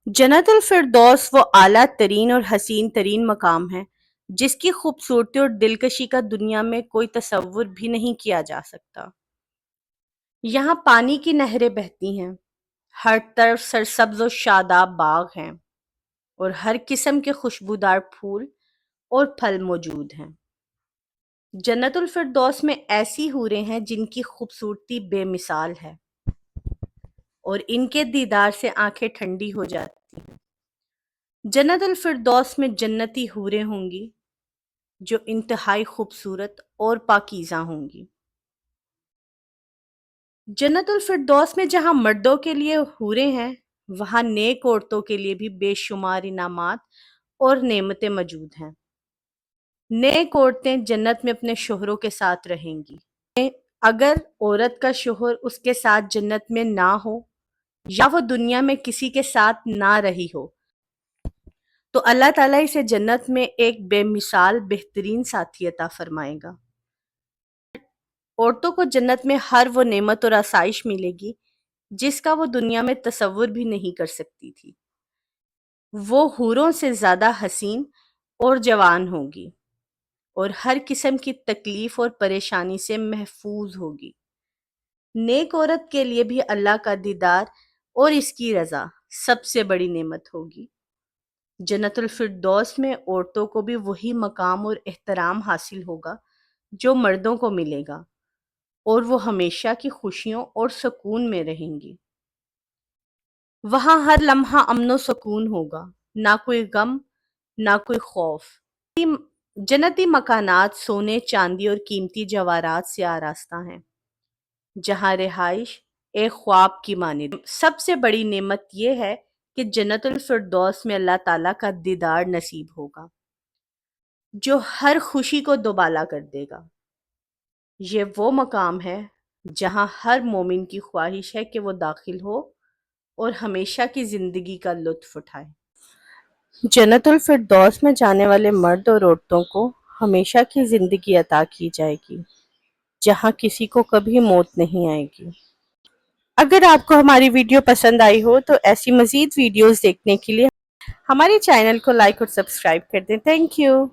جنت الفردوس وہ اعلیٰ ترین اور حسین ترین مقام ہے جس کی خوبصورتی اور دلکشی کا دنیا میں کوئی تصور بھی نہیں کیا جا سکتا۔ یہاں پانی کی نہریں بہتی ہیں، ہر طرف سرسبز و شاداب باغ ہیں اور ہر قسم کے خوشبودار پھول اور پھل موجود ہیں۔ جنت الفردوس میں ایسی حوریں ہیں جن کی خوبصورتی بے مثال ہے اور ان کے دیدار سے آنکھیں ٹھنڈی ہو جاتی ہیں۔ جنت الفردوس میں جنتی حوریں ہوں گی جو انتہائی خوبصورت اور پاکیزہ ہوں گی۔ جنت الفردوس میں جہاں مردوں کے لیے حوریں ہیں، وہاں نیک عورتوں کے لیے بھی بے شمار انعامات اور نعمتیں موجود ہیں۔ نیک عورتیں جنت میں اپنے شوہروں کے ساتھ رہیں گی۔ اگر عورت کا شوہر اس کے ساتھ جنت میں نہ ہو یا وہ دنیا میں کسی کے ساتھ نہ رہی ہو تو اللہ تعالیٰ اسے جنت میں ایک بے مثال بہترین ساتھی عطا فرمائے گا۔ عورتوں کو جنت میں ہر وہ نعمت اور آسائش ملے گی جس کا وہ دنیا میں تصور بھی نہیں کر سکتی تھی۔ وہ حوروں سے زیادہ حسین اور جوان ہوگی اور ہر قسم کی تکلیف اور پریشانی سے محفوظ ہوگی۔ نیک عورت کے لیے بھی اللہ کا دیدار اور اس کی رضا سب سے بڑی نعمت ہوگی۔ جنت الفردوس میں عورتوں کو بھی وہی مقام اور احترام حاصل ہوگا جو مردوں کو ملے گا اور وہ ہمیشہ کی خوشیوں اور سکون میں رہیں گی۔ وہاں ہر لمحہ امن و سکون ہوگا، نہ کوئی غم، نہ کوئی خوف۔ جنتی مکانات سونے، چاندی اور قیمتی جواہرات سے آراستہ ہیں، جہاں رہائش ایک خواب کی مانند۔ سب سے بڑی نعمت یہ ہے کہ جنت الفردوس میں اللہ تعالیٰ کا دیدار نصیب ہوگا جو ہر خوشی کو دوبالا کر دے گا۔ یہ وہ مقام ہے جہاں ہر مومن کی خواہش ہے کہ وہ داخل ہو اور ہمیشہ کی زندگی کا لطف اٹھائے۔ جنت الفردوس میں جانے والے مرد اور عورتوں کو ہمیشہ کی زندگی عطا کی جائے گی جہاں کسی کو کبھی موت نہیں آئے گی۔ اگر آپ کو ہماری ویڈیو پسند آئی ہو تو ایسی مزید ویڈیوز دیکھنے کے لیے ہمارے چینل کو لائک اور سبسکرائب کر دیں۔ Thank you.